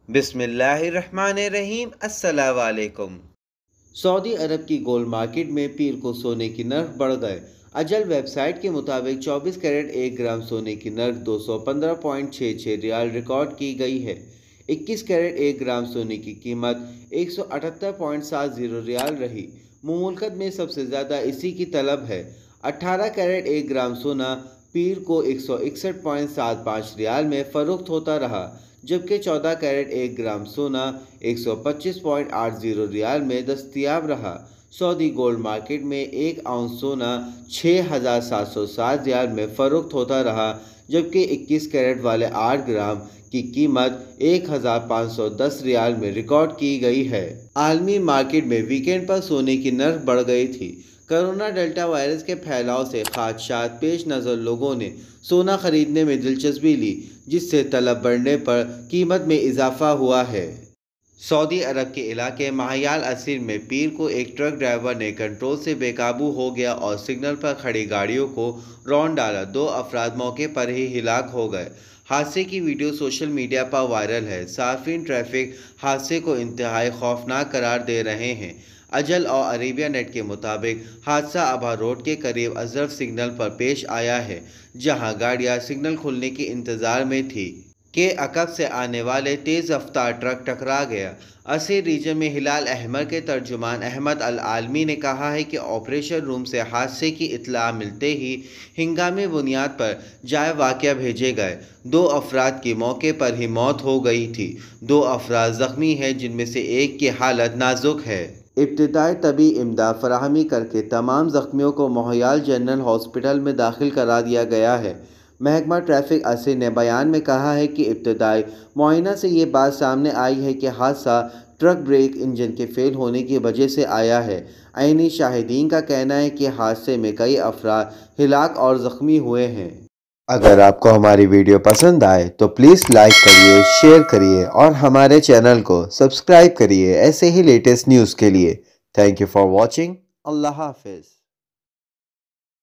बिस्मिल्लाहिर्रहमानिर्रहीम। अस्सलाम वालेकुम। सऊदी अरब की गोल्ड मार्केट में पीर को सोने की नर्ख बढ़ गए। अजल वेबसाइट के मुताबिक 24 कैरेट 1 ग्राम सोने की नर्ख 215.66 रियाल रिकॉर्ड की गई है। 21 कैरेट 1 ग्राम सोने की कीमत 178.70 रियाल रही। मुल्कत में सबसे ज़्यादा इसी की तलब है। 18 कैरेट 1 ग्राम सोना पीर को 161.75 रियाल में फ़रोख्त होता रहा, जबकि 14 कैरेट 1 ग्राम सोना 125.80 रियाल में दस्तयाब रहा। सऊदी गोल्ड मार्केट में 1 आउंस सोना 6,760 रियाल में फ़रोख्त होता रहा, जबकि 21 कैरेट वाले 8 ग्राम की कीमत 1,510 रियाल में रिकॉर्ड की गई है। आलमी मार्केट में वीकेंड पर सोने की नर्ख बढ़ गई थी। कोरोना डेल्टा वायरस के फैलाव से ख़दशात पेश नज़र लोगों ने सोना खरीदने में दिलचस्पी ली, जिससे तलब बढ़ने पर कीमत में इजाफा हुआ है। सऊदी अरब के इलाके महायाल असीर में पीर को एक ट्रक ड्राइवर ने कंट्रोल से बेकाबू हो गया और सिग्नल पर खड़ी गाड़ियों को रौंद डाला। 2 अफराद मौके पर ही हिलाक हो गए। हादसे की वीडियो सोशल मीडिया पर वायरल है। सार्फिन ट्रैफिक हादसे को इंतहाई खौफनाक करार दे रहे हैं। अजल और अरेबिया नेट के मुताबिक हादसा अभा रोड के करीब अजरफ सिग्नल पर पेश आया है, जहां गाड़ियां सिग्नल खुलने के इंतजार में थी के अकब से आने वाले तेज़ रफ्तार ट्रक टकरा गया। असीर रीजन में हिलाल अहमर के तर्जुमान अहमद अल आलमी ने कहा है कि ऑपरेशन रूम से हादसे की इत्तला मिलते ही हिंगामी बुनियाद पर जाए वाक़या भेजे गए। 2 अफराद की मौके पर ही मौत हो गई थी। 2 अफराद ज़ख्मी हैं, जिनमें से एक की हालत नाजुक है। इब्तिदाई तबी इमदाद फराहमी करके तमाम ज़ख्मियों को मोहयाल जनरल हॉस्पिटल में दाखिल करा दिया गया है। महकमा ट्रैफिक असीर ने बयान में कहा है कि इब्तदाई मुआयना से ये बात सामने आई है कि हादसा ट्रक ब्रेक इंजन के फेल होने की वजह से आया है। ऐनी शाहिदीन का कहना है कि हादसे में कई अफराद हिलाक और ज़ख्मी हुए हैं। अगर आपको हमारी वीडियो पसंद आए तो प्लीज़ लाइक करिए, शेयर करिए और हमारे चैनल को सब्सक्राइब करिए ऐसे ही लेटेस्ट न्यूज़ के लिए। Thank you for watching. अल्लाह हाफिज़।